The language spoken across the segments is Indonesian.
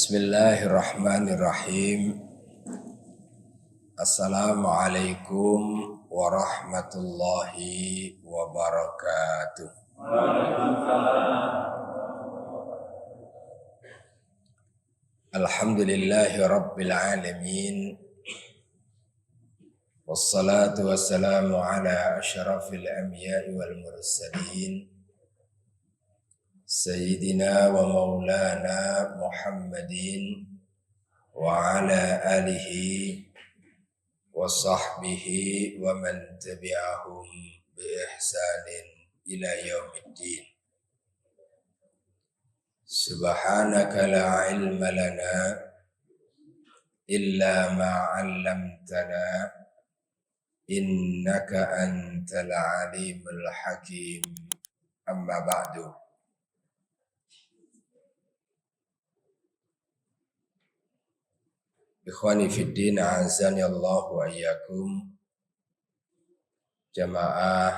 Bismillahirrahmanirrahim. Assalamualaikum warahmatullahi wabarakatuh. Alhamdulillahi rabbil alamin. Wassalatu wassalamu ala asyrafil anbiya'i wal mursalin. Sayyidina wa maulana Muhammadin wa ala alihi wa sahbihi wa man tabi'ahum bi ihsanin ila yaumiddin. Subhanaka la ilma lana illa ma 'allamtana innaka antal alimul hakim. Amma ba'du. Ikhwani fiddin, a'azani Allah wa iyyakum. Jamaah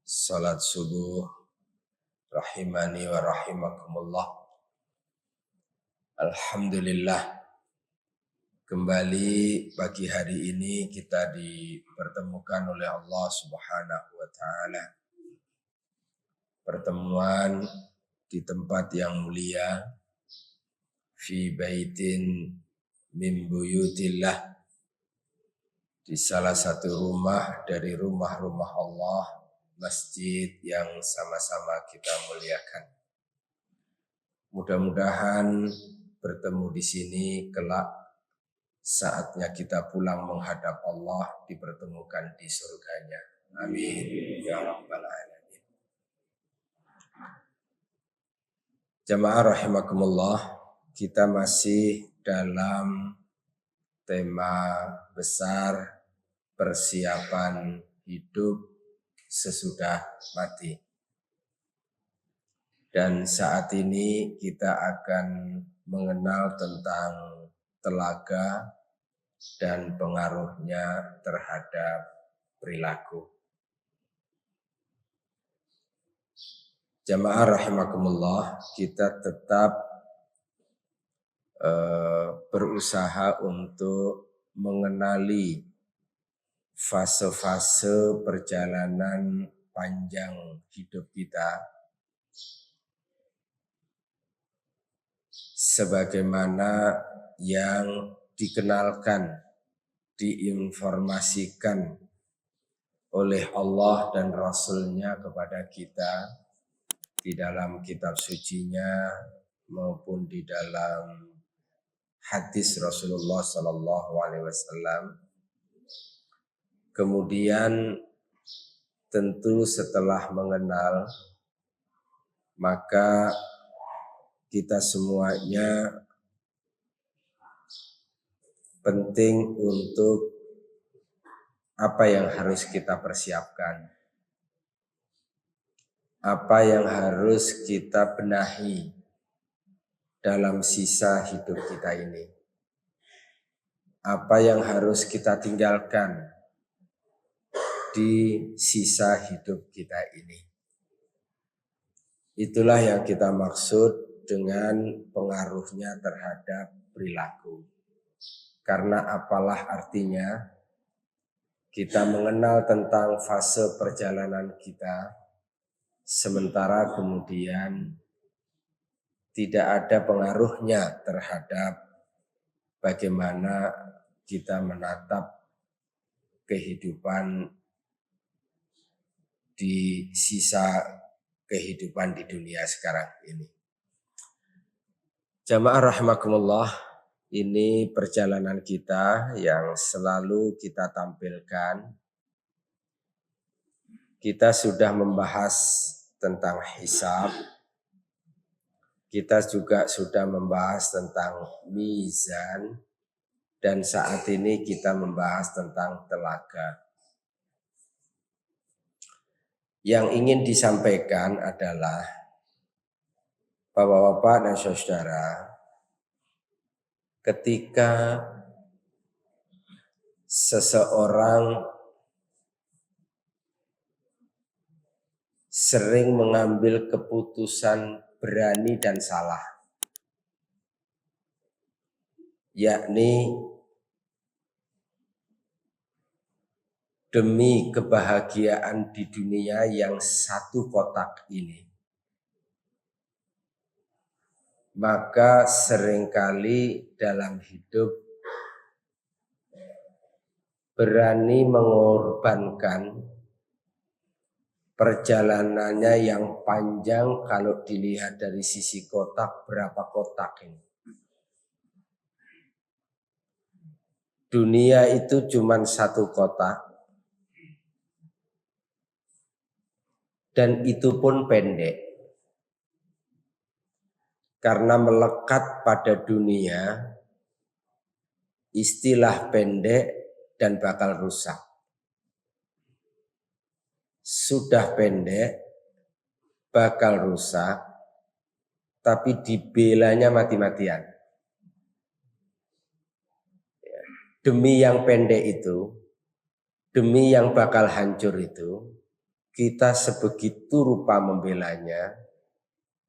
salat subuh rahimani wa rahimakumullah. Alhamdulillah, kembali pagi hari ini kita dipertemukan oleh Allah Subhanahu wa taala. Pertemuan di tempat yang mulia, fi baitin min buyutillah, di salah satu rumah dari rumah-rumah Allah, masjid yang sama-sama kita muliakan. Mudah-mudahan bertemu di sini kelak saatnya kita pulang menghadap Allah dipertemukan di surganya. Amin ya rabbal alamin. Jamaah rahimakumullah, kita masih dalam tema besar persiapan hidup sesudah mati. Dan saat ini kita akan mengenal tentang telaga dan pengaruhnya terhadap perilaku. Jamaah rahimakumullah, kita tetap berusaha untuk mengenali fase-fase perjalanan panjang hidup kita sebagaimana yang dikenalkan, diinformasikan oleh Allah dan Rasul-Nya kepada kita di dalam kitab sucinya maupun di dalam hadis Rasulullah Sallallahu Alaihi Wasallam. Kemudian tentu setelah mengenal, maka kita semuanya penting untuk apa yang harus kita persiapkan, apa yang harus kita benahi dalam sisa hidup kita ini, apa yang harus kita tinggalkan di sisa hidup kita ini. Itulah yang kita maksud dengan pengaruhnya terhadap perilaku. Karena apalah artinya kita mengenal tentang fase perjalanan kita, sementara kemudian tidak ada pengaruhnya terhadap bagaimana kita menatap kehidupan di sisa kehidupan di dunia sekarang ini. Jamaah rahimakumullah, ini perjalanan kita yang selalu kita tampilkan. Kita sudah membahas tentang hisab. Kita juga sudah membahas tentang mizan, dan saat ini kita membahas tentang telaga. Yang ingin disampaikan adalah Bapak-bapak dan saudara, ketika seseorang sering mengambil keputusan berani dan salah, yakni demi kebahagiaan di dunia yang satu kotak ini, maka seringkali dalam hidup berani mengorbankan perjalanannya yang panjang. Kalau dilihat dari sisi kotak, berapa kotak ini? Dunia itu cuma satu kotak, dan itu pun pendek. Karena melekat pada dunia, istilah pendek dan bakal rusak. Sudah pendek, bakal rusak, tapi dibelanya mati-matian. Demi yang pendek itu, demi yang bakal hancur itu, kita sebegitu rupa membelanya,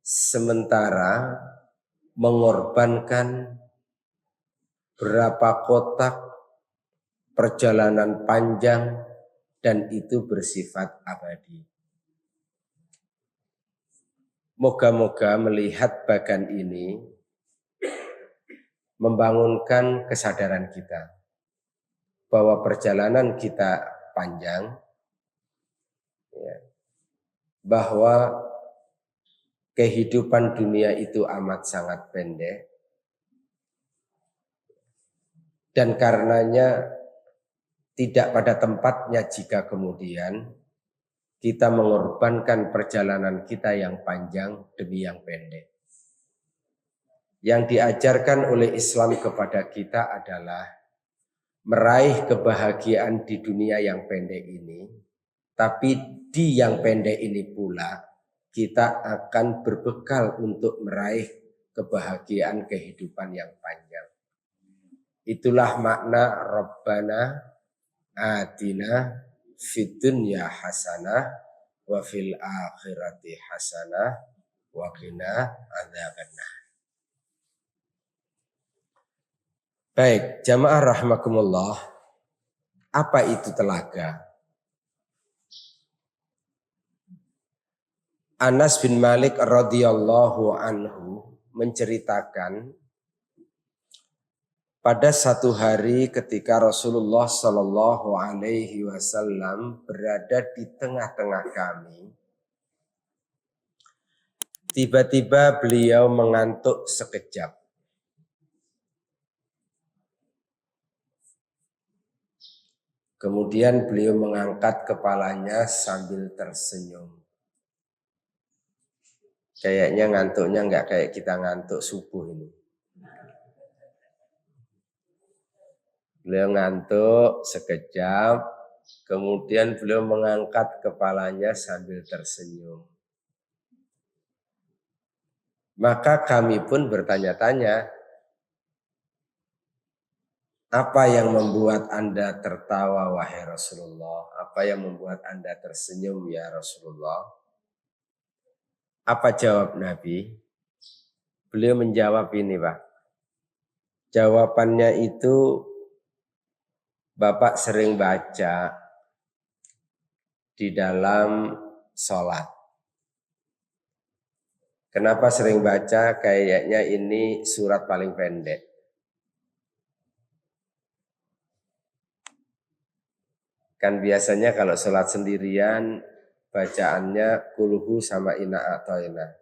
sementara mengorbankan berapa kotak perjalanan panjang, dan itu bersifat abadi. Moga-moga melihat bagan ini membangunkan kesadaran kita bahwa perjalanan kita panjang, ya, bahwa kehidupan dunia itu amat sangat pendek, dan karenanya tidak pada tempatnya jika kemudian kita mengorbankan perjalanan kita yang panjang demi yang pendek. Yang diajarkan oleh Islam kepada kita adalah meraih kebahagiaan di dunia yang pendek ini, tapi di yang pendek ini pula kita akan berbekal untuk meraih kebahagiaan kehidupan yang panjang. Itulah makna Rabbana atina fid dunya hasanah wa fil akhirati hasanah wa qina adzabannar. Baik, jamaah rahmakumullah, apa itu telaga? Anas bin Malik radhiyallahu anhu menceritakan pada satu hari ketika Rasulullah Shallallahu Alaihi Wasallam berada di tengah-tengah kami, tiba-tiba beliau mengantuk sekejap. Kemudian beliau mengangkat kepalanya sambil tersenyum. Kayaknya ngantuknya nggak kayak kita ngantuk subuh ini. Beliau ngantuk sekejap, kemudian beliau mengangkat kepalanya sambil tersenyum. Maka kami pun bertanya-tanya, apa yang membuat Anda tertawa wahai Rasulullah? Apa yang membuat Anda tersenyum ya Rasulullah? Apa jawab Nabi? Beliau menjawab ini, Pak. Jawabannya itu Bapak sering baca di dalam sholat. Kenapa sering baca? Kayaknya ini surat paling pendek. Kan biasanya kalau sholat sendirian bacaannya kulhu sama ina atau ina.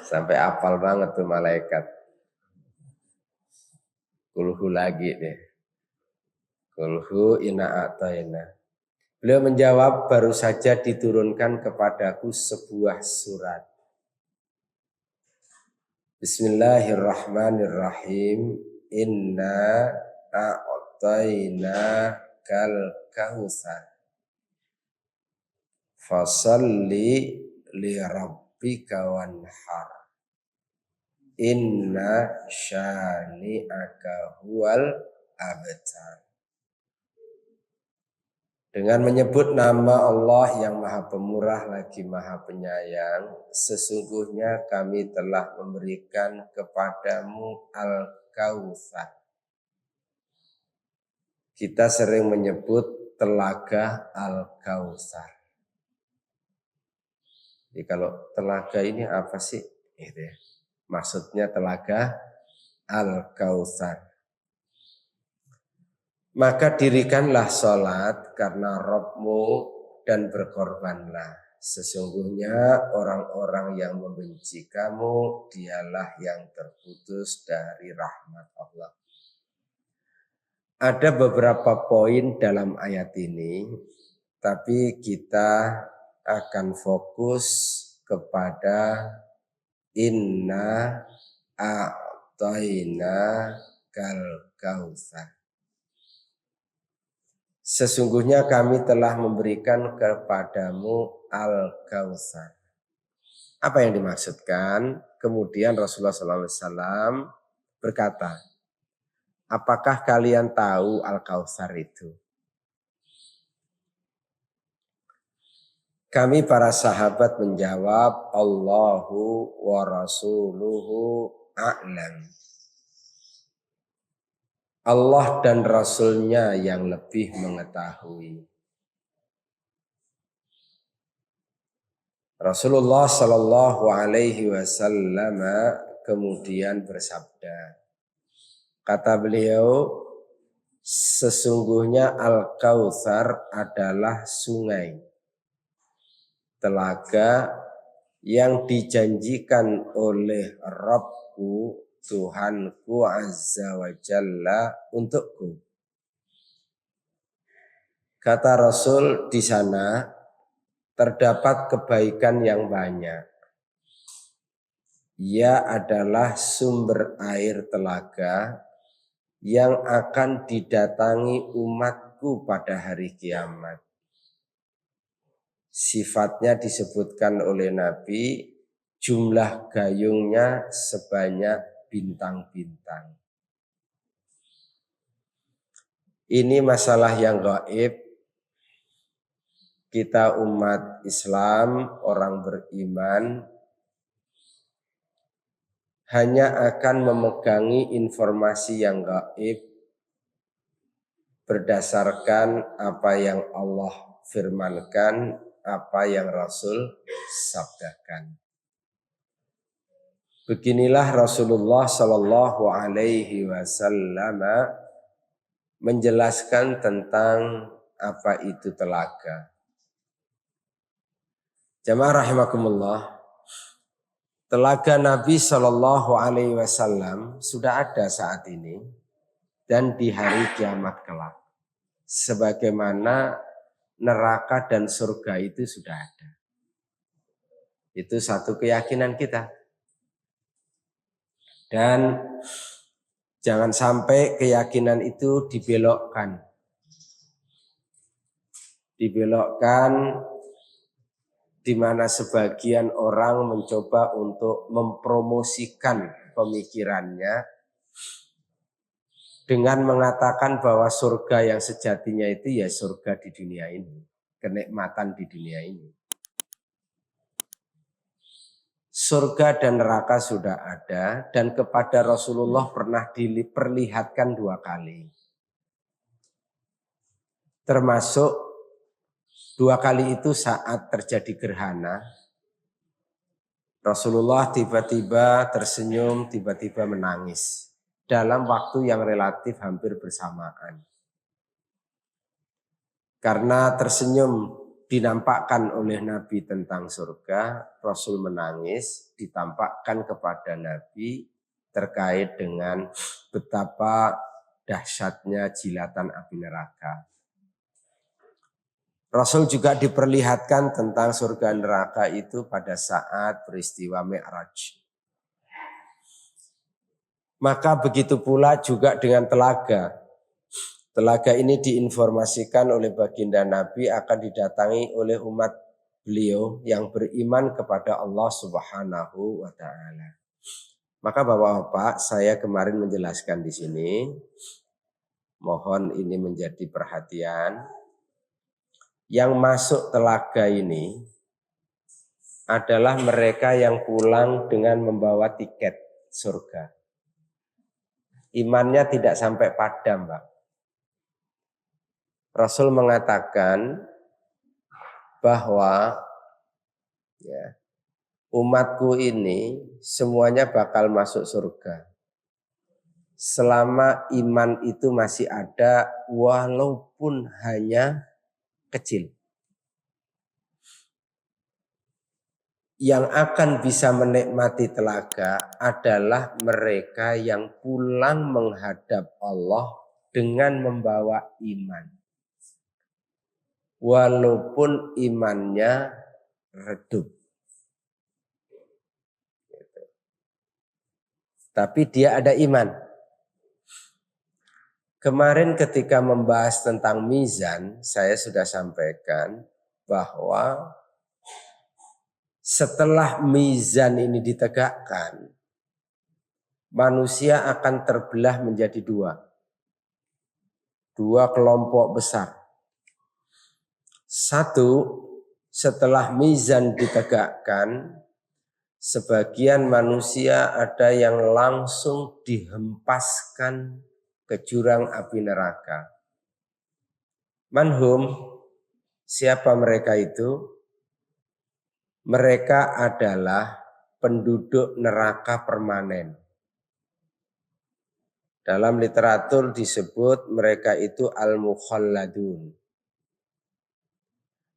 Sampai apal banget tuh malaikat. Kulhu lagi deh. Kulhu ina a'tayna. Beliau menjawab, baru saja diturunkan kepadaku sebuah surat. Bismillahirrahmanirrahim. Inna a'tayna kal kautsar. Fasalli li rabbika wanhar. Inna syani'aka huwal abtar. Dengan menyebut nama Allah yang Maha Pemurah lagi Maha Penyayang, sesungguhnya kami telah memberikan kepadamu Al-Kautsar. Kita sering menyebut telaga Al-Kautsar. Jadi kalau telaga ini apa sih? Gitu ya. Maksudnya telaga Al-Kautsar. Maka dirikanlah sholat karena Rabbmu dan berkorbanlah. Sesungguhnya orang-orang yang membenci kamu dialah yang terputus dari rahmat Allah. Ada beberapa poin dalam ayat ini, tapi kita akan fokus kepada inna a'tayna kal kautsar. Sesungguhnya kami telah memberikan kepadamu Al-Kautsar. Apa yang dimaksudkan? Kemudian Rasulullah SAW berkata, apakah kalian tahu Al-Kautsar itu? Kami para sahabat menjawab, Allahu wa rasuluhu a'lam. Allah dan Rasulnya yang lebih mengetahui. Rasulullah Shallallahu Alaihi Wasallam kemudian bersabda, kata beliau, sesungguhnya Al-Kautsar adalah sungai, telaga yang dijanjikan oleh Rabbku, Tuhanku Azza wa Jalla untukku. Kata Rasul, di sana terdapat kebaikan yang banyak. Ia adalah sumber air telaga yang akan didatangi umatku pada hari kiamat. Sifatnya disebutkan oleh Nabi, jumlah gayungnya sebanyak bintang-bintang. Ini masalah yang gaib. Kita umat Islam, orang beriman, hanya akan memegangi informasi yang gaib berdasarkan apa yang Allah firmankan, apa yang Rasul sabdakan. Beginilah Rasulullah Shallallahu Alaihi Wasallam menjelaskan tentang apa itu telaga. Jamaah rahimakumullah, telaga Nabi Shallallahu Alaihi Wasallam sudah ada saat ini dan di hari kiamat kelak. Sebagaimana neraka dan surga itu sudah ada. Itu satu keyakinan kita. Dan jangan sampai keyakinan itu dibelokkan. Dibelokkan di mana sebagian orang mencoba untuk mempromosikan pemikirannya dengan mengatakan bahwa surga yang sejatinya itu ya surga di dunia ini, kenikmatan di dunia ini. Surga dan neraka sudah ada dan kepada Rasulullah pernah diperlihatkan 2 kali. Termasuk 2 kali itu saat terjadi gerhana. Rasulullah tiba-tiba tersenyum, tiba-tiba menangis dalam waktu yang relatif hampir bersamaan. Karena tersenyum dinampakkan oleh Nabi tentang surga, Rasul menangis ditampakkan kepada Nabi terkait dengan betapa dahsyatnya jilatan api neraka. Rasul juga diperlihatkan tentang surga neraka itu pada saat peristiwa Mi'raj. Maka begitu pula juga dengan telaga. Telaga ini diinformasikan oleh baginda Nabi akan didatangi oleh umat beliau yang beriman kepada Allah Subhanahu wa taala. Maka Bapak-bapak, saya kemarin menjelaskan di sini, mohon ini menjadi perhatian. Yang masuk telaga ini adalah mereka yang pulang dengan membawa tiket surga. Imannya tidak sampai padam, Pak. Rasul mengatakan bahwa ya, umatku ini semuanya bakal masuk surga selama iman itu masih ada walaupun hanya kecil. Yang akan bisa menikmati telaga adalah mereka yang pulang menghadap Allah dengan membawa iman. Walaupun imannya redup. Tapi dia ada iman. Kemarin ketika membahas tentang mizan, saya sudah sampaikan bahwa setelah mizan ini ditegakkan, manusia akan terbelah menjadi dua kelompok besar. Satu, setelah mizan ditegakkan, sebagian manusia ada yang langsung dihempaskan ke jurang api neraka. Manhum, siapa mereka itu? Mereka adalah penduduk neraka permanen. Dalam literatur disebut mereka itu al-mukhalladun.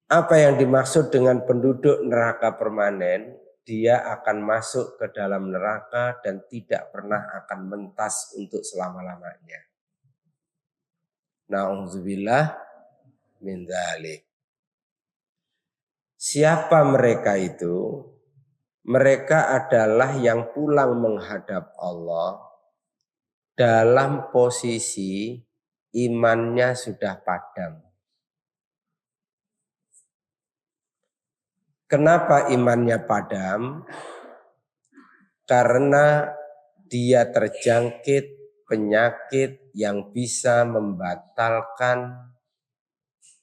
Apa yang dimaksud dengan penduduk neraka permanen? Dia akan masuk ke dalam neraka dan tidak pernah akan mentas untuk selama-lamanya. Na'udzubillah min dzalik. Siapa mereka itu? Mereka adalah yang pulang menghadap Allah dalam posisi imannya sudah padam. Kenapa imannya padam? Karena dia terjangkit penyakit yang bisa membatalkan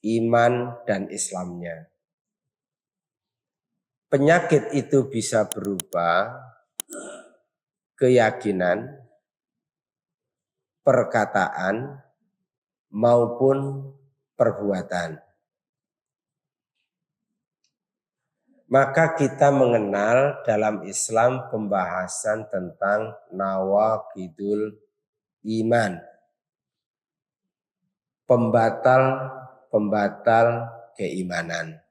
iman dan Islamnya. Penyakit itu bisa berupa keyakinan, perkataan, maupun perbuatan. Maka kita mengenal dalam Islam pembahasan tentang nawaqidul iman. Pembatal keimanan.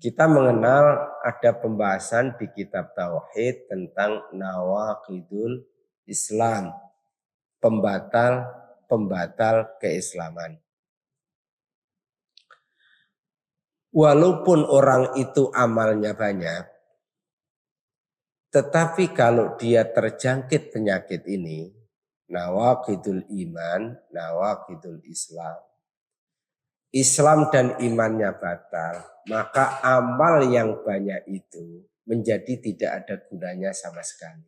Kita mengenal ada pembahasan di kitab Tauhid tentang nawaqidul Islam. Pembatal keislaman. Walaupun orang itu amalnya banyak, tetapi kalau dia terjangkit penyakit ini, nawaqidul iman, nawaqidul Islam, Islam dan imannya batal, maka amal yang banyak itu menjadi tidak ada gunanya sama sekali.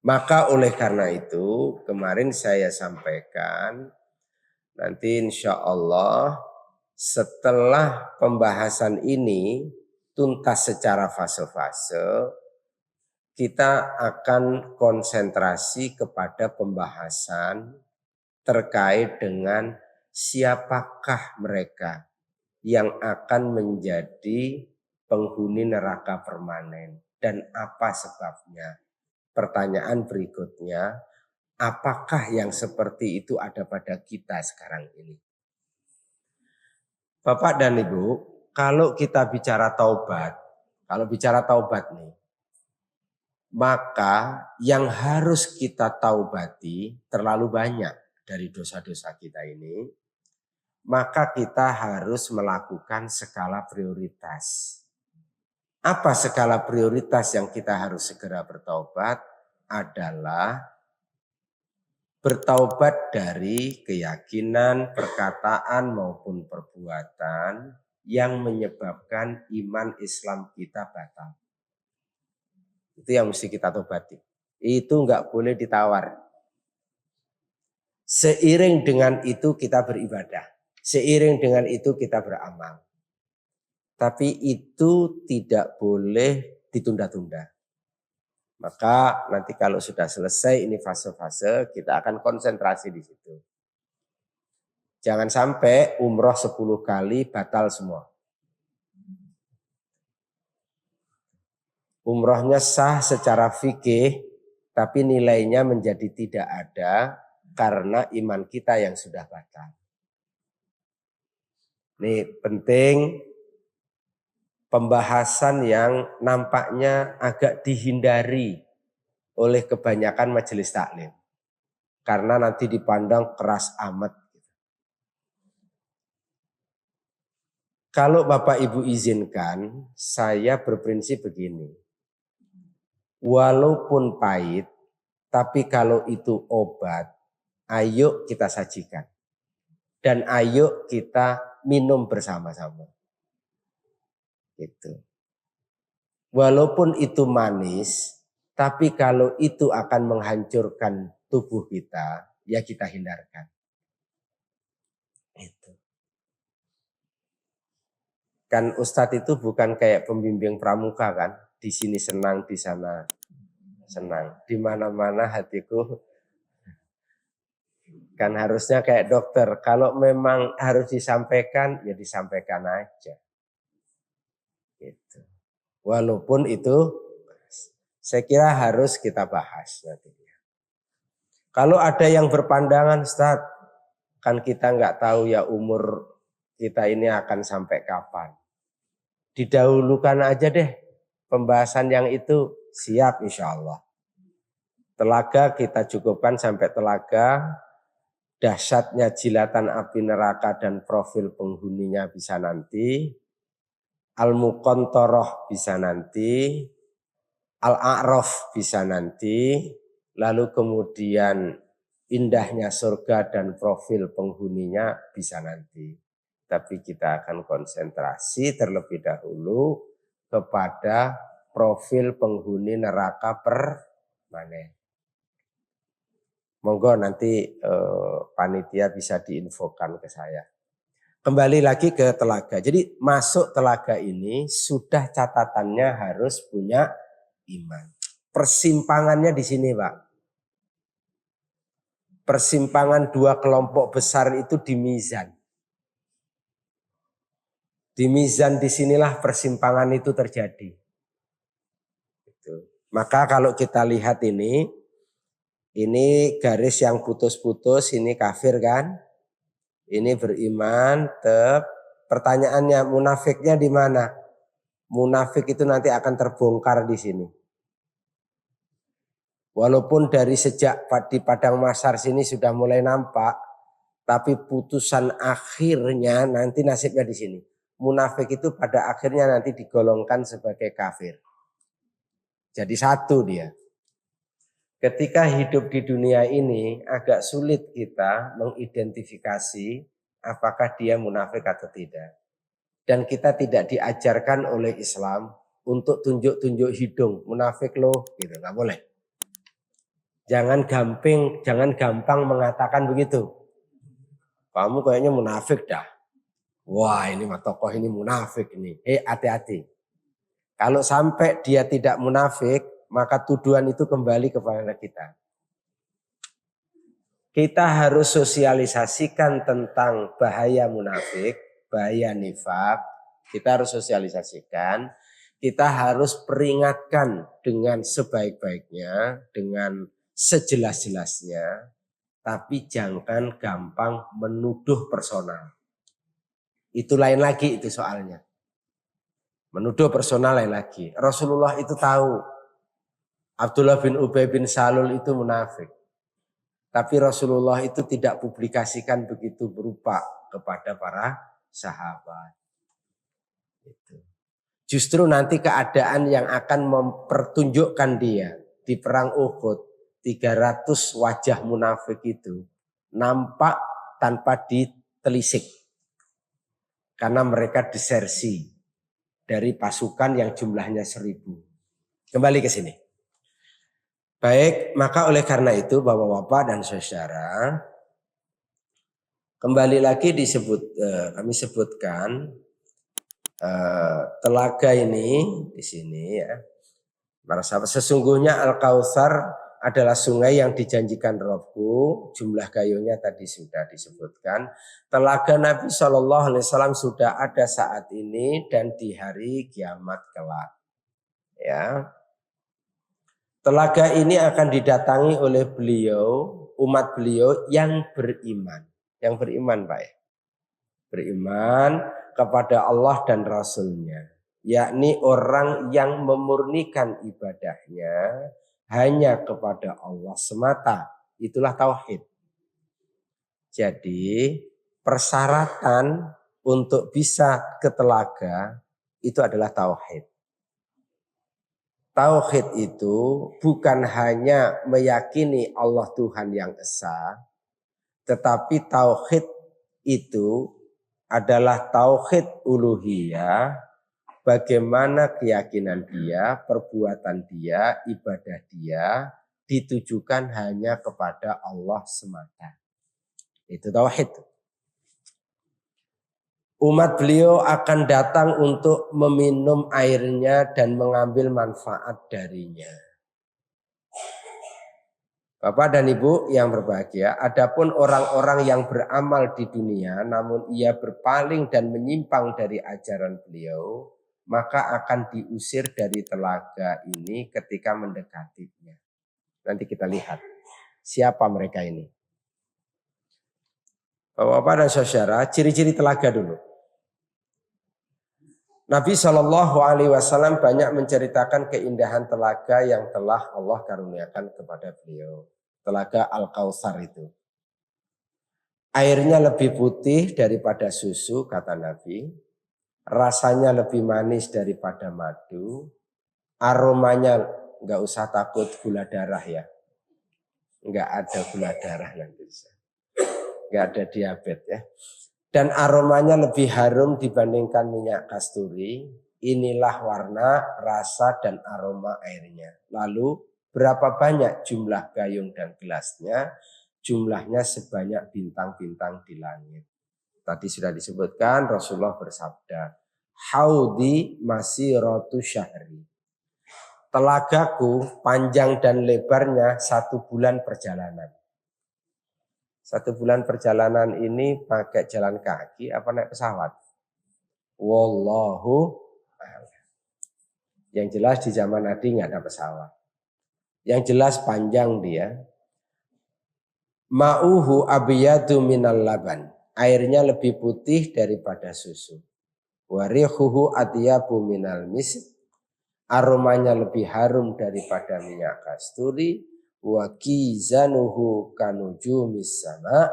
Maka oleh karena itu, kemarin saya sampaikan, nanti insya Allah setelah pembahasan ini tuntas secara fase-fase, kita akan konsentrasi kepada pembahasan terkait dengan siapakah mereka yang akan menjadi penghuni neraka permanen dan apa sebabnya. Pertanyaan berikutnya, apakah yang seperti itu ada pada kita sekarang ini? Bapak dan Ibu, kalau kita bicara taubat, nih, maka yang harus kita taubati terlalu banyak dari dosa-dosa kita ini, maka kita harus melakukan skala prioritas. Apa skala prioritas yang kita harus segera bertaubat? Adalah bertaubat dari keyakinan, perkataan maupun perbuatan yang menyebabkan iman Islam kita batal. Itu yang mesti kita tobati. Itu enggak boleh ditawar. Seiring dengan itu kita beribadah. Seiring dengan itu kita beramal. Tapi itu tidak boleh ditunda-tunda. Maka nanti kalau sudah selesai ini fase-fase, kita akan konsentrasi di situ. Jangan sampai umroh 10 kali batal semua. Umrohnya sah secara fikih, tapi nilainya menjadi tidak ada karena iman kita yang sudah batal. Ini penting, pembahasan yang nampaknya agak dihindari oleh kebanyakan majelis taklim. Karena nanti dipandang keras amat. Kalau Bapak Ibu izinkan, saya berprinsip begini. Walaupun pahit, tapi kalau itu obat, ayo kita sajikan. Dan ayo kita minum bersama-sama. Gitu. Walaupun itu manis, tapi kalau itu akan menghancurkan tubuh kita, ya kita hindarkan. Itu. Kan Ustadz itu bukan kayak pembimbing pramuka kan, di sini senang, di sana senang, di mana-mana hatiku. Kan harusnya kayak dokter, kalau memang harus disampaikan, ya disampaikan aja. Gitu. Walaupun itu, saya kira harus kita bahas nantinya. Kalau ada yang berpandangan, Ustaz, kan kita nggak tahu ya umur kita ini akan sampai kapan. Didahulukan aja deh pembahasan yang itu, siap insya Allah. Telaga kita cukupkan sampai telaga. Dahsyatnya jilatan api neraka dan profil penghuninya bisa nanti. Al-Muqantoroh bisa nanti. Al-A'raf bisa nanti. Lalu kemudian indahnya surga dan profil penghuninya bisa nanti. Tapi kita akan konsentrasi terlebih dahulu kepada profil penghuni neraka permanen. Monggo nanti panitia bisa diinfokan ke saya. Kembali lagi ke telaga. Jadi masuk telaga ini sudah catatannya harus punya iman. Persimpangannya di sini, Pak. Persimpangan dua kelompok besar itu di mizan. Di mizan disinilah persimpangan itu terjadi. Maka kalau kita lihat ini garis yang putus-putus, ini kafir kan? Ini beriman, pertanyaannya munafiknya di mana? Munafik itu nanti akan terbongkar di sini. Walaupun dari sejak di padang mahsyar sini sudah mulai nampak, tapi putusan akhirnya nanti nasibnya di sini. Munafik itu pada akhirnya nanti digolongkan sebagai kafir. Jadi satu dia. Ketika hidup di dunia ini agak sulit kita mengidentifikasi apakah dia munafik atau tidak. Dan kita tidak diajarkan oleh Islam untuk tunjuk-tunjuk hidung, munafik loh, gitu, nggak boleh. Jangan gampang mengatakan begitu. Kamu kayaknya munafik dah. Wah, ini mah tokoh ini munafik ini. Hati-hati. Kalau sampai dia tidak munafik, maka tuduhan itu kembali kepada kita. Kita harus sosialisasikan tentang bahaya munafik, bahaya nifak. Kita harus sosialisasikan. Kita harus peringatkan dengan sebaik-baiknya, dengan sejelas-jelasnya. Tapi jangan gampang menuduh personal. Itu lain lagi itu soalnya. Menuduh personal lain lagi. Rasulullah itu tahu Abdullah bin Ubay bin Salul itu munafik. Tapi Rasulullah itu tidak publikasikan begitu berupa kepada para sahabat. Justru nanti keadaan yang akan mempertunjukkan dia di perang Uhud, 300 wajah munafik itu nampak tanpa ditelisik. Karena mereka desersi dari pasukan yang jumlahnya 1000. Kembali ke sini. Baik, maka oleh karena itu Bapak-bapak dan saudara, Kembali lagi kami sebutkan telaga ini di sini ya. Para sahabat, sesungguhnya Al-Kautsar adalah sungai yang dijanjikan Rabbku. Jumlah gayungnya tadi sudah disebutkan. Telaga Nabi Shallallahu Alaihi Wasallam sudah ada saat ini dan di hari kiamat kelak. Ya, telaga ini akan didatangi oleh beliau, umat beliau yang beriman. Yang beriman, Pak ya. Beriman kepada Allah dan Rasul-Nya. Yakni orang yang memurnikan ibadahnya hanya kepada Allah semata. Itulah tauhid. Jadi persyaratan untuk bisa ke telaga itu adalah tauhid. Tauhid itu bukan hanya meyakini Allah Tuhan yang esa, tetapi tauhid itu adalah tauhid uluhiyah, bagaimana keyakinan dia, perbuatan dia, ibadah dia ditujukan hanya kepada Allah semata. Itu tauhid. Umat beliau akan datang untuk meminum airnya dan mengambil manfaat darinya. Bapak dan Ibu yang berbahagia, adapun orang-orang yang beramal di dunia namun ia berpaling dan menyimpang dari ajaran beliau, maka akan diusir dari telaga ini ketika mendekatinya. Nanti kita lihat siapa mereka ini. Bapak dan saudara, ciri-ciri telaga dulu. Nabi Shallallahu Alaihi Wasallam banyak menceritakan keindahan telaga yang telah Allah karuniakan kepada beliau. Telaga Al-Kautsar itu. Airnya lebih putih daripada susu, kata Nabi. Rasanya lebih manis daripada madu. Aromanya nggak usah takut gula darah ya. Nggak ada gula darah nanti. Nggak ada diabetes ya. Dan aromanya lebih harum dibandingkan minyak kasturi. Inilah warna, rasa, dan aroma airnya. Lalu berapa banyak jumlah gayung dan gelasnya? Jumlahnya sebanyak bintang-bintang di langit. Tadi sudah disebutkan Rasulullah bersabda, Haudi masiratu syahri. Telagaku panjang dan lebarnya 1 bulan perjalanan. 1 bulan perjalanan ini pakai jalan kaki apa naik pesawat? Wallahu a'lam. Yang jelas di zaman Nabi nggak ada pesawat. Yang jelas panjang dia. Ma'uhu abiyadu minal laban. Airnya lebih putih daripada susu. Warihuhu atyabu minal misk. Aromanya lebih harum daripada minyak kasturi. Wa kizanuhu kanujumis sama.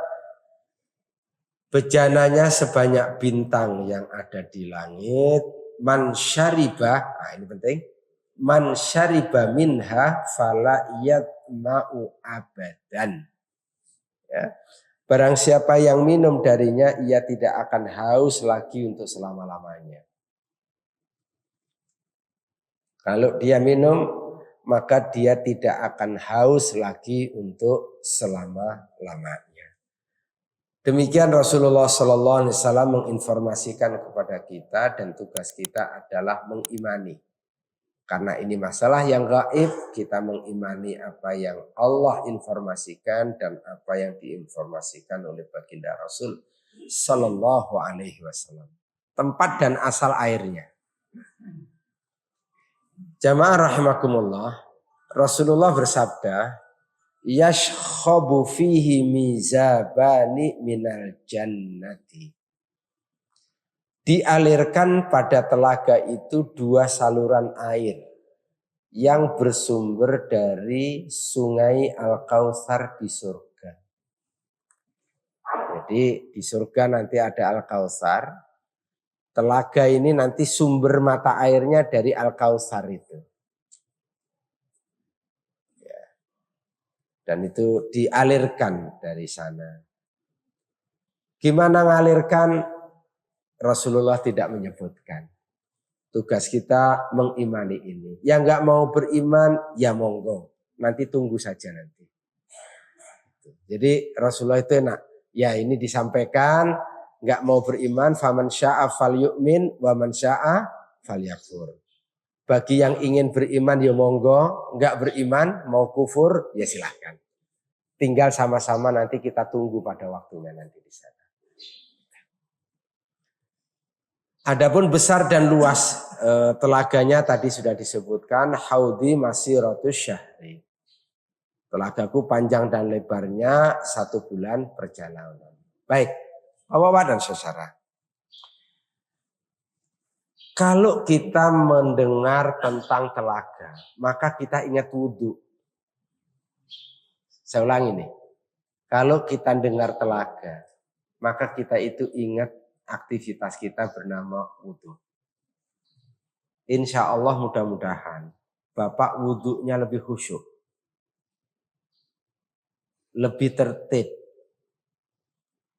Bejananya sebanyak bintang yang ada di langit. Man syaribah, nah ini penting. Man syariba minha fala yatma'u abadan. Ya. Barang siapa yang minum darinya, ia tidak akan haus lagi untuk selama-lamanya. Kalau dia minum, maka dia tidak akan haus lagi untuk selama-lamanya. Demikian Rasulullah Sallallahu Alaihi Wasallam menginformasikan kepada kita dan tugas kita adalah mengimani. Karena ini masalah yang gaib, kita mengimani apa yang Allah informasikan dan apa yang diinformasikan oleh baginda Rasul Sallallahu Alaihi Wasallam. Tempat dan asal airnya. Jamaah rahimakumullah, Rasulullah bersabda, yashkhabu fihi mizabani minal jannati. Dialirkan pada telaga itu 2 saluran air yang bersumber dari sungai Al-Kautsar di surga. Jadi di surga nanti ada Al-Kautsar. Telaga ini nanti sumber mata airnya dari Al-Kautsar itu. Ya. Dan itu dialirkan dari sana. Gimana ngalirkan? Rasulullah tidak menyebutkan. Tugas kita mengimani ini. Yang nggak mau beriman, ya monggo. Nanti tunggu saja nanti. Jadi Rasulullah itu enak. Ya ini disampaikan, nggak mau beriman, faman sya'a falyu'min wa man sya'a falyakfur. Bagi yang ingin beriman ya monggo, nggak beriman mau kufur ya silahkan. Tinggal sama-sama nanti kita tunggu pada waktunya nanti di sana. Adapun besar dan luas telaganya tadi sudah disebutkan, haudi masiratus syahri. Telagaku panjang dan lebarnya 1 bulan perjalanan. Baik, Bapak dan saudara. Kalau kita mendengar tentang telaga, maka kita ingat wudhu. Saya ulangi nih. Kalau kita dengar telaga, maka kita itu ingat aktivitas kita bernama wudhu. Insya Allah mudah-mudahan Bapak wudhunya lebih khusyuk. Lebih tertib.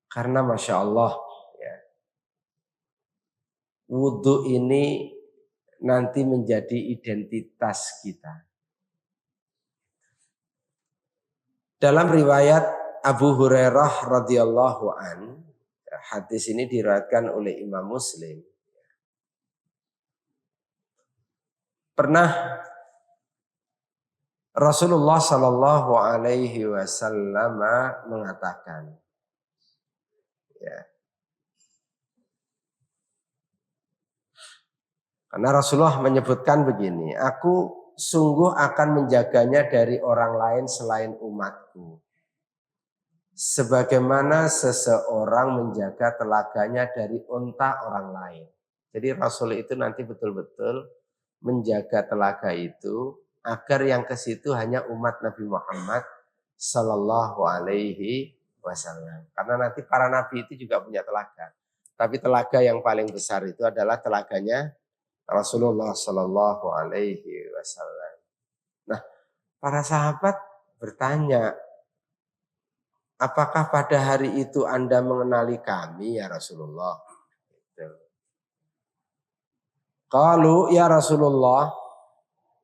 Karena Masya Allah ya, wudhu ini nanti menjadi identitas kita. Dalam riwayat Abu Hurairah radhiyallahu an, hadis ini diriwayatkan oleh Imam Muslim. Pernah Rasulullah Shallallahu Alaihi Wasallam mengatakan, ya, karena Rasulullah menyebutkan begini, aku sungguh akan menjaganya dari orang lain selain umatku. Sebagaimana seseorang menjaga telaganya dari unta orang lain. Jadi Rasul itu nanti betul-betul menjaga telaga itu agar yang ke situ hanya umat Nabi Muhammad Sallallahu Alaihi Wasallam. Karena nanti para nabi itu juga punya telaga. Tapi telaga yang paling besar itu adalah telaganya Rasulullah Sallallahu Alaihi Wasallam. Nah, para sahabat bertanya, apakah pada hari itu Anda mengenali kami ya Rasulullah? Qalu ya Rasulullah,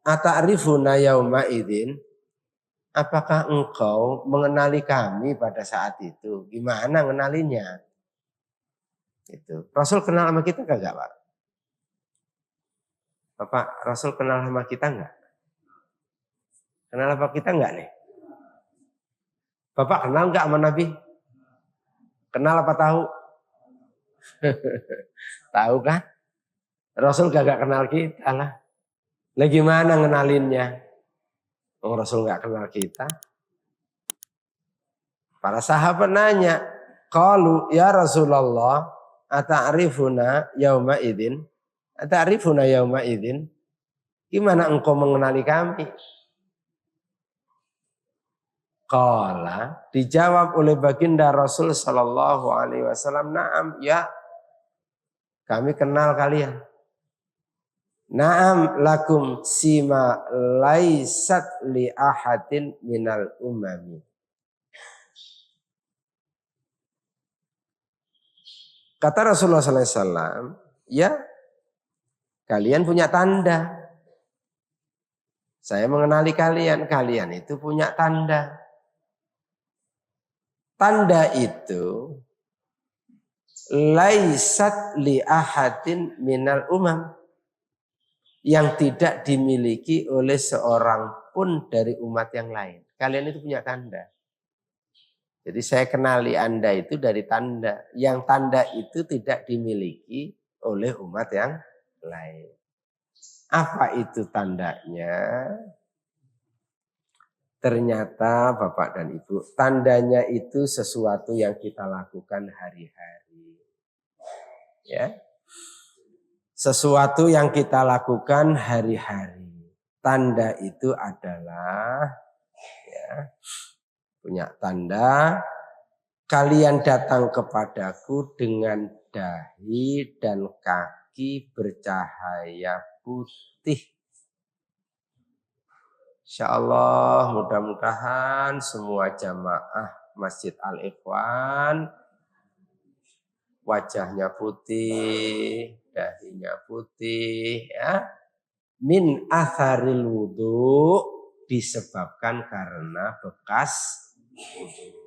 ata'rifuna yauma idzin? Apakah engkau mengenali kami pada saat itu? Gimana ngenalinya? Itu. Rasul kenal sama kita enggak, Pak? Bapak, Rasul kenal sama kita enggak? Kenal apa kita enggak nih? Bapak kenal enggak sama Nabi? Kenal apa tahu? Tahu kan? Rasul gak kenal kita lah. Lah gimana ngenalinnya? Oh, Rasul gak kenal kita. Para sahabat nanya, qalu ya Rasulullah, ata'rifuna yauma idzin? Ata'rifuna yauma idzin? Gimana engkau mengenali kami? Qala, dijawab oleh baginda Rasul sallallahu alaihi wasallam, "Na'am, ya. Kami kenal kalian." Naam lakum sima laisat li ahadin minal umami. Kata Rasulullah SAW, ya kalian punya tanda. Saya mengenali kalian, kalian itu punya tanda. Tanda itu laisat li ahadin minal umam. Yang tidak dimiliki oleh seorang pun dari umat yang lain. Kalian itu punya tanda. Jadi saya kenali Anda itu dari tanda. Yang tanda itu tidak dimiliki oleh umat yang lain. Apa itu tandanya? Ternyata Bapak dan Ibu, tandanya itu sesuatu yang kita lakukan hari-hari. Ya. Sesuatu yang kita lakukan hari-hari. Tanda itu adalah ya, punya tanda, kalian datang kepadaku dengan dahi dan kaki bercahaya putih. Insya Allah mudah-mudahan semua jamaah Masjid Al-Ikhwan wajahnya putih, dahinya putih, ya. Min atharil wudu, disebabkan karena bekas wudu.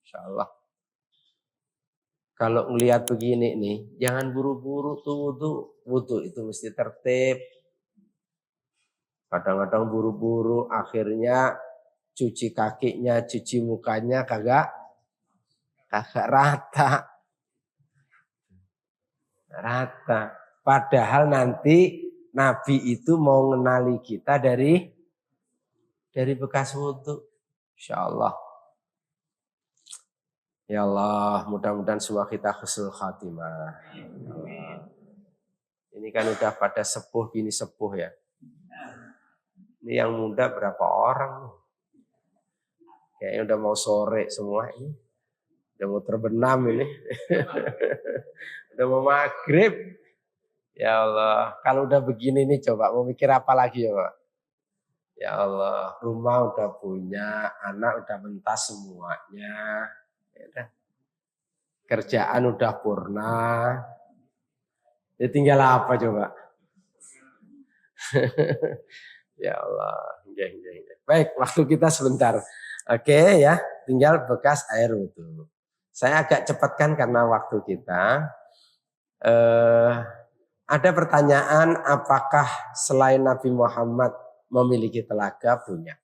Insyaallah Kalau ngelihat begini nih, jangan buru-buru tuh wudhu. Wudhu itu mesti tertib. Kadang-kadang buru-buru, akhirnya cuci kakinya, cuci mukanya kagak rata. Padahal nanti Nabi itu mau mengenali kita dari bekas wudhu. Insyaallah. Ya Allah, mudah-mudahan semua kita husnul khatimah. Ini kan udah pada sepuh bini sepuh ya. Ini yang muda berapa orang? Kayaknya udah mau sore semua ini. Udah mau terbenam ini. Udah mau maghrib. Ya Allah, kalau udah begini nih coba mau mikir apa lagi ya Pak? Ya Allah, rumah udah punya, anak udah mentas semuanya. Ya, kerjaan udah purna. Ya tinggal apa coba? Ya Allah. Baik, waktu kita sebentar. Oke ya, tinggal bekas air wudhu. Saya agak cepatkan karena waktu kita. Ada pertanyaan, apakah selain Nabi Muhammad memiliki telaga? Punya.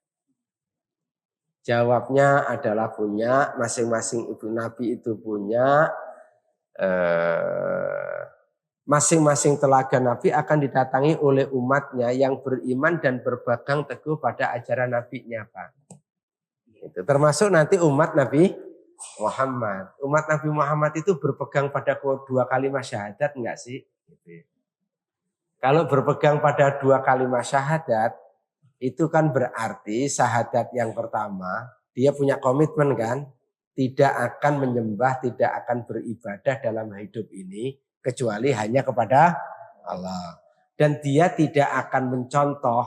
Jawabnya adalah punya, masing-masing ibu Nabi itu punya. Masing-masing telaga Nabi akan didatangi oleh umatnya yang beriman dan berpegang teguh pada ajaran Nabi-nya, Pak. Itu termasuk nanti umat Nabi Muhammad. Umat Nabi Muhammad itu berpegang pada dua kalimat syahadat enggak sih? Gitu. Kalau berpegang pada dua kalimat syahadat, itu kan berarti syahadat yang pertama, dia punya komitmen kan, tidak akan menyembah, tidak akan beribadah dalam hidup ini, kecuali hanya kepada Allah. Dan dia tidak akan mencontoh,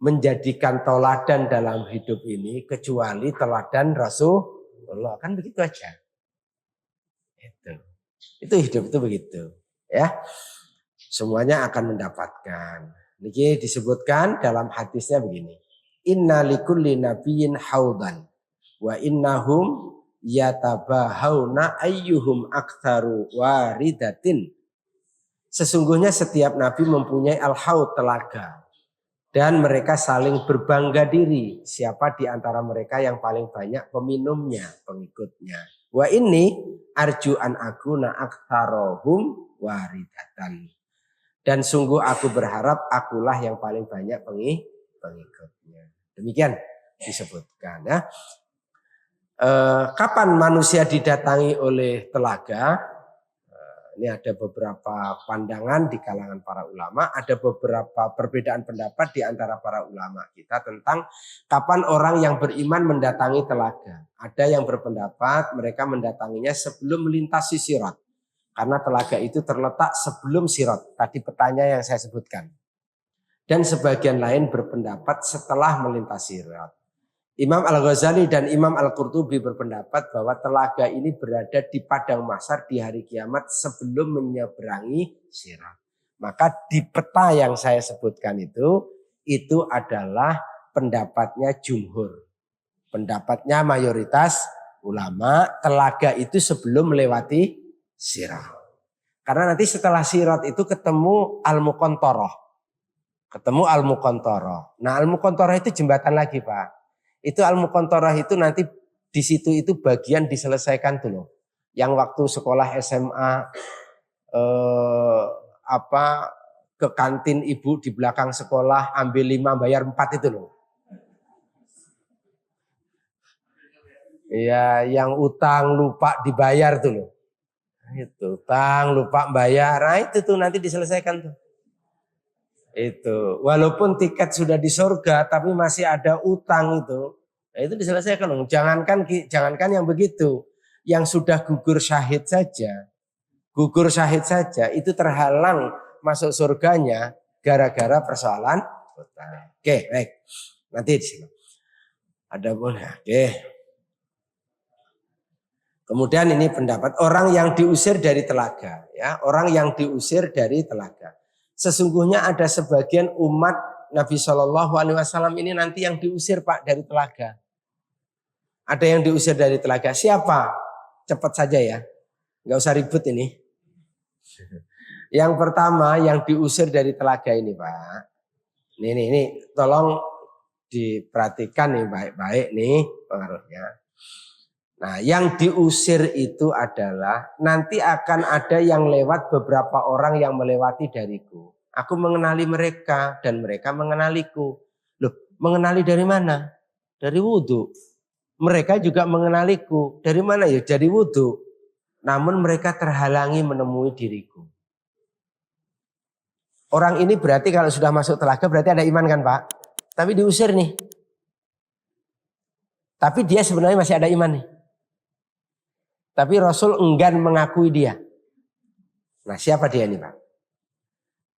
menjadikan teladan dalam hidup ini, kecuali teladan Rasulullah. Kan begitu aja. Itu hidup itu begitu. Ya. Semuanya akan mendapatkan. Ini disebutkan dalam hadisnya begini. Inna likulli nabiyyin haudan wa innahum yatabahawna ayyuhum aktsaru waridatin. Sesungguhnya setiap nabi mempunyai al-haud, telaga, dan mereka saling berbangga diri siapa di antara mereka yang paling banyak peminumnya, pengikutnya. Wa inni arju an akuna aktsarohum waridatan. Dan sungguh aku berharap akulah yang paling banyak pengikutnya. Demikian disebutkan ya. Kapan manusia didatangi oleh telaga? Ini ada beberapa pandangan di kalangan para ulama. Ada beberapa perbedaan pendapat di antara para ulama kita tentang kapan orang yang beriman mendatangi telaga. Ada yang berpendapat mereka mendatanginya sebelum melintasi sirat. Karena telaga itu terletak sebelum sirat. Tadi petanya yang saya sebutkan. Dan sebagian lain berpendapat setelah melintasi sirat. Imam Al-Ghazali dan Imam Al-Qurtubi berpendapat bahwa telaga ini berada di padang mahsyar di hari kiamat sebelum menyeberangi sirat. Maka di peta yang saya sebutkan itu adalah pendapatnya jumhur. Pendapatnya mayoritas ulama, telaga itu sebelum melewati sirat. Karena nanti setelah sirat itu ketemu Al-Muqantharah. Nah, Al-Muqantharah itu jembatan lagi, Pak. Itu Al-Muqantharah itu nanti di situ itu bagian diselesaikan tuh loh. Yang waktu sekolah SMA ke kantin ibu di belakang sekolah ambil 5 bayar 4 itu loh. Iya, yang utang lupa dibayar tuh loh. Itu utang lupa bayar, nah itu tuh nanti diselesaikan tuh. Itu walaupun tiket sudah di surga tapi masih ada utang itu, nah itu diselesaikan. Jangankan yang begitu, yang sudah gugur syahid saja itu terhalang masuk surganya gara-gara persoalan utang. Oke, baik. Nanti di sini ada boleh. Oke. Kemudian ini pendapat orang yang diusir dari telaga, ya, orang yang diusir dari telaga. Sesungguhnya ada sebagian umat Nabi Shallallahu Alaihi Wasallam ini nanti yang diusir, Pak, dari telaga. Ada yang diusir dari telaga. Siapa? Cepat saja ya. Nggak usah ribut ini. Yang pertama yang diusir dari telaga ini Pak. Ini tolong diperhatikan nih baik-baik nih pengaruhnya. Nah yang diusir itu adalah nanti akan ada yang lewat beberapa orang yang melewati dariku. Aku mengenali mereka dan mereka mengenaliku. Loh mengenali dari mana? Dari wudhu. Mereka juga mengenaliku. Dari mana ya? Dari wudhu. Namun mereka terhalangi menemui diriku. Orang ini berarti kalau sudah masuk telaga berarti ada iman kan Pak? Tapi diusir nih. Tapi dia sebenarnya masih ada iman nih. Tapi Rasul enggan mengakui dia. Nah siapa dia ini Pak?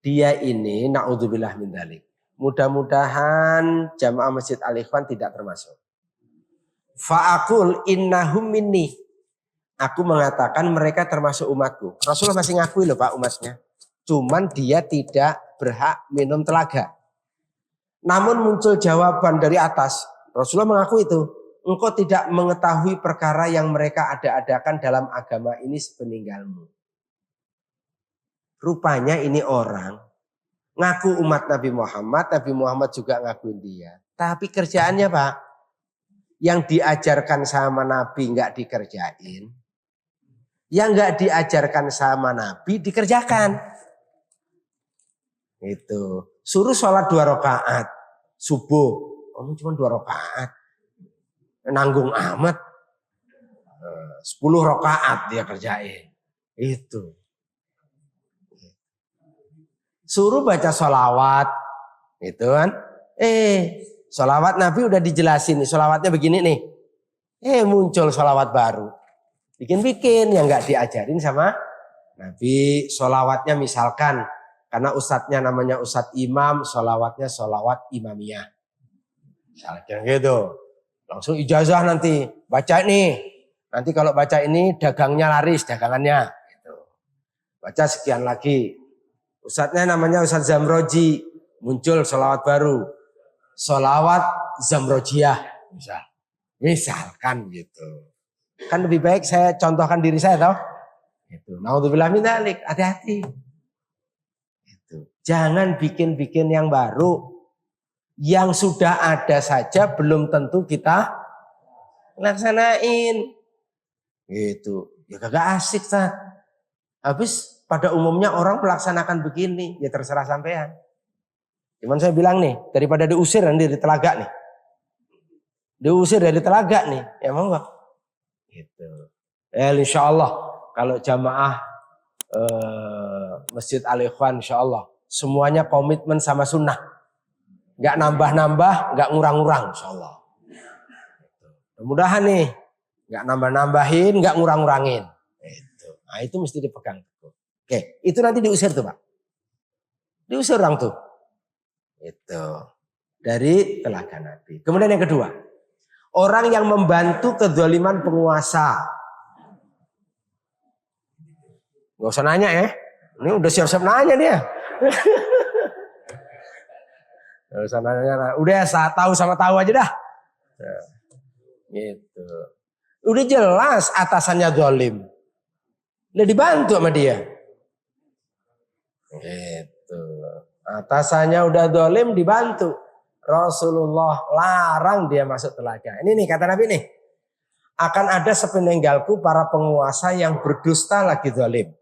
Dia ini na'udzubillah min dzalik. Mudah-mudahan jamaah Masjid Al-Ikhwan tidak termasuk. Fa'akul innahum minni. Aku mengatakan mereka termasuk umatku. Rasulullah masih ngakui loh Pak umatnya. Cuman dia tidak berhak minum telaga. Namun muncul jawaban dari atas. Rasulullah mengaku itu. Engkau tidak mengetahui perkara yang mereka ada-adakan dalam agama ini sepeninggalmu. Rupanya ini orang ngaku umat Nabi Muhammad juga ngakuin dia. Tapi kerjaannya Pak, yang diajarkan sama Nabi nggak dikerjain. Yang nggak diajarkan sama Nabi dikerjakan. Itu suruh sholat 2 rakaat subuh, cuma 2 rakaat, nanggung amat. 10 rakaat dia kerjain. Itu. Suruh baca sholawat, itu kan? Sholawat Nabi udah dijelasin nih, sholawatnya begini nih. Muncul sholawat baru, bikin-bikin yang nggak diajarin sama Nabi. Sholawatnya misalkan. Karena ustadznya namanya Ustadz Imam, sholawatnya sholawat imamiyah. Misalnya gitu. Langsung ijazah nanti. Baca ini. Nanti kalau baca ini dagangnya laris, dagangannya. Gitu. Baca sekian lagi. Ustadznya namanya Ustadz Zamroji. Muncul sholawat baru. Sholawat Zamrojiyah. Misalkan gitu. Kan lebih baik saya contohkan diri saya tau. Gitu. Naudzubillah min dzalik. Hati-hati. Jangan bikin-bikin yang baru. Yang sudah ada saja belum tentu kita laksanain. Gitu. Ya kagak asik Tad. Habis pada umumnya orang melaksanakan begini. Ya terserah sampean. Cuman saya bilang nih. Daripada diusir dari telaga nih. Diusir dari telaga nih. Ya mau gak? Gitu. Insya Allah. Kalau jamaah Masjid Al-Ikhwan insya Allah. Semuanya komitmen sama sunnah. Gak nambah-nambah, gak ngurang-ngurang insya Allah. Mudah-mudahan nih. Gak nambah-nambahin, gak ngurang-ngurangin. Nah itu mesti dipegang. Oke, itu nanti diusir tuh Pak. Diusir orang tuh. Itu. Dari telaga Nabi. Kemudian yang kedua. Orang yang membantu kezaliman penguasa. Gak usah nanya ya. Ini udah siap-siap nanya dia. Udah tahu sama tahu aja dah. Gitu. Udah jelas atasannya zalim. Udah dibantu sama dia. Gitu. Atasannya udah zalim dibantu. Rasulullah larang dia masuk telaga. Ini nih kata Nabi nih. Akan ada sepeninggalku para penguasa yang berdusta lagi zalim.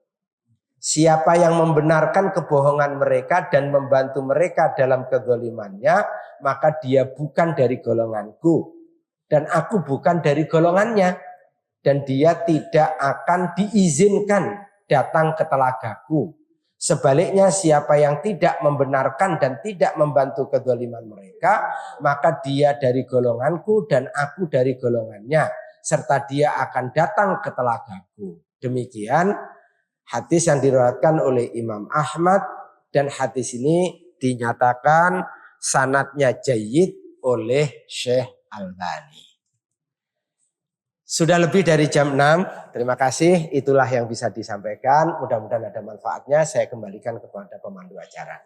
Siapa yang membenarkan kebohongan mereka dan membantu mereka dalam kezalimannya, maka dia bukan dari golonganku. Dan aku bukan dari golongannya. Dan dia tidak akan diizinkan datang ke telagaku. Sebaliknya siapa yang tidak membenarkan dan tidak membantu kezaliman mereka, maka dia dari golonganku dan aku dari golongannya. Serta dia akan datang ke telagaku. Demikian hadis yang diriwayatkan oleh Imam Ahmad dan hadis ini dinyatakan sanadnya jayyid oleh Syekh Albani. Sudah lebih dari jam 6. Terima kasih. Itulah yang bisa disampaikan. Mudah-mudahan ada manfaatnya. Saya kembalikan kepada pemandu acara.